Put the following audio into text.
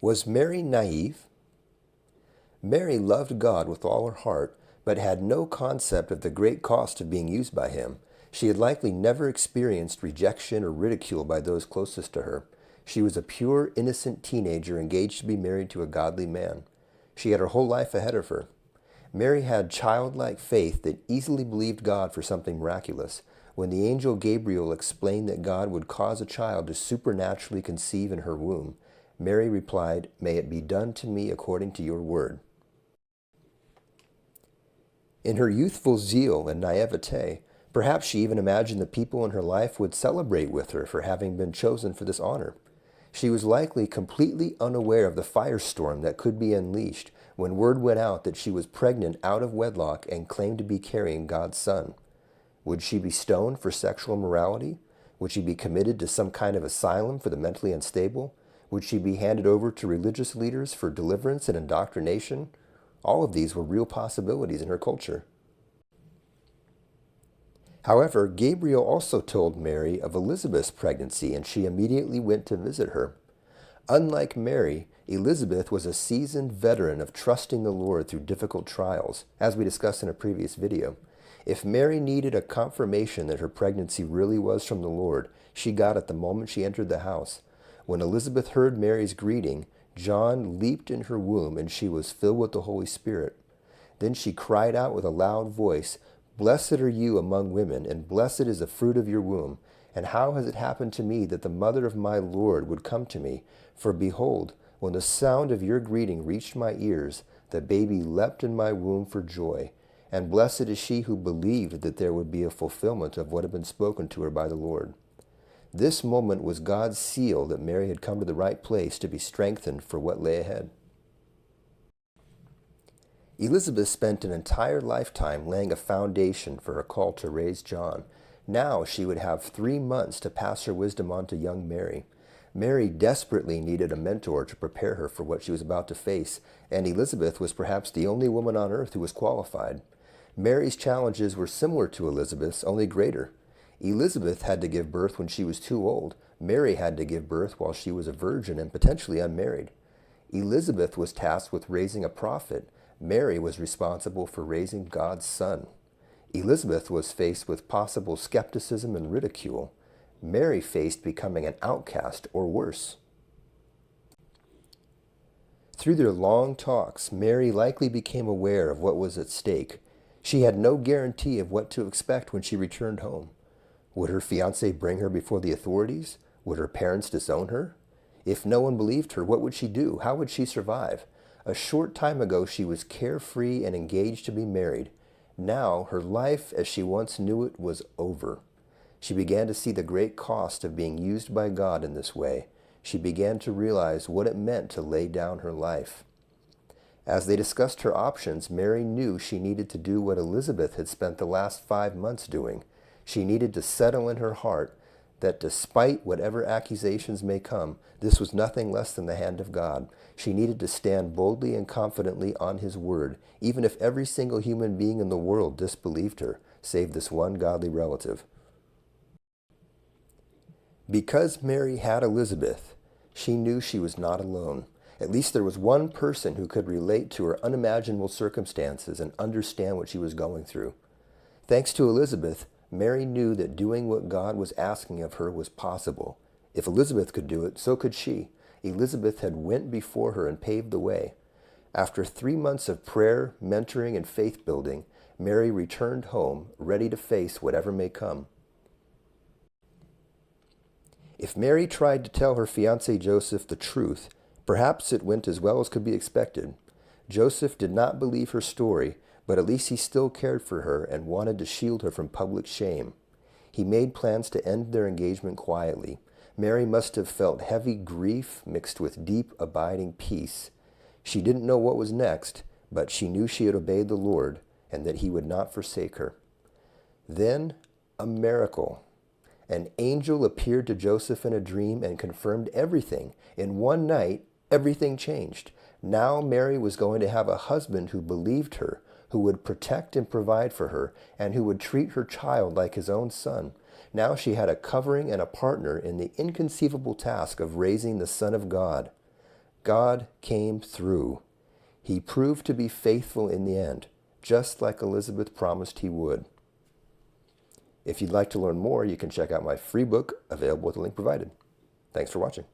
Was Mary naive? Mary loved God with all her heart, but had no concept of the great cost of being used by him. She had likely never experienced rejection or ridicule by those closest to her. She was a pure, innocent teenager engaged to be married to a godly man. She had her whole life ahead of her. Mary had childlike faith that easily believed God for something miraculous. When the angel Gabriel explained that God would cause a child to supernaturally conceive in her womb, Mary replied, "May it be done to me according to your word." In her youthful zeal and naivete, perhaps she even imagined the people in her life would celebrate with her for having been chosen for this honor. She was likely completely unaware of the firestorm that could be unleashed when word went out that she was pregnant out of wedlock and claimed to be carrying God's son. Would she be stoned for sexual immorality? Would she be committed to some kind of asylum for the mentally unstable? Would she be handed over to religious leaders for deliverance and indoctrination? All of these were real possibilities in her culture. However, Gabriel also told Mary of Elizabeth's pregnancy, and she immediately went to visit her. Unlike Mary, Elizabeth was a seasoned veteran of trusting the Lord through difficult trials, as we discussed in a previous video. If Mary needed a confirmation that her pregnancy really was from the Lord, she got it the moment she entered the house. When Elizabeth heard Mary's greeting, John leaped in her womb, and she was filled with the Holy Spirit. Then she cried out with a loud voice, "Blessed are you among women, and blessed is the fruit of your womb. And how has it happened to me that the mother of my Lord would come to me? For behold, when the sound of your greeting reached my ears, the baby leapt in my womb for joy. And blessed is she who believed that there would be a fulfillment of what had been spoken to her by the Lord." This moment was God's seal that Mary had come to the right place to be strengthened for what lay ahead. Elizabeth spent an entire lifetime laying a foundation for her call to raise John. Now she would have 3 months to pass her wisdom on to young Mary. Mary desperately needed a mentor to prepare her for what she was about to face, and Elizabeth was perhaps the only woman on earth who was qualified. Mary's challenges were similar to Elizabeth's, only greater. Elizabeth had to give birth when she was too old. Mary had to give birth while she was a virgin and potentially unmarried. Elizabeth was tasked with raising a prophet. Mary was responsible for raising God's son. Elizabeth was faced with possible skepticism and ridicule. Mary faced becoming an outcast or worse. Through their long talks, Mary likely became aware of what was at stake. She had no guarantee of what to expect when she returned home. Would her fiancé bring her before the authorities? Would her parents disown her? If no one believed her, what would she do? How would she survive? A short time ago, she was carefree and engaged to be married. Now, her life as she once knew it was over. She began to see the great cost of being used by God in this way. She began to realize what it meant to lay down her life. As they discussed her options, Mary knew she needed to do what Elizabeth had spent the last 5 months doing. She needed to settle in her heart that despite whatever accusations may come, this was nothing less than the hand of God. She needed to stand boldly and confidently on His word, even if every single human being in the world disbelieved her, save this one godly relative. Because Mary had Elizabeth, she knew she was not alone. At least there was one person who could relate to her unimaginable circumstances and understand what she was going through. Thanks to Elizabeth, Mary knew that doing what God was asking of her was possible. If Elizabeth could do it, so could she. Elizabeth had went before her and paved the way. After 3 months of prayer, mentoring, and faith building, Mary returned home, ready to face whatever may come. If Mary tried to tell her fiancé Joseph the truth, perhaps it went as well as could be expected. Joseph did not believe her story, but at least he still cared for her and wanted to shield her from public shame. He made plans to end their engagement quietly. Mary must have felt heavy grief mixed with deep, abiding peace. She didn't know what was next, but she knew she had obeyed the Lord and that He would not forsake her. Then, a miracle. An angel appeared to Joseph in a dream and confirmed everything. In one night, everything changed. Now Mary was going to have a husband who believed her, who would protect and provide for her, and who would treat her child like his own son. Now she had a covering and a partner in the inconceivable task of raising the Son of God. God came through. He proved to be faithful in the end, just like Elizabeth promised he would. If you'd like to learn more, you can check out my free book available at the link provided. Thanks for watching.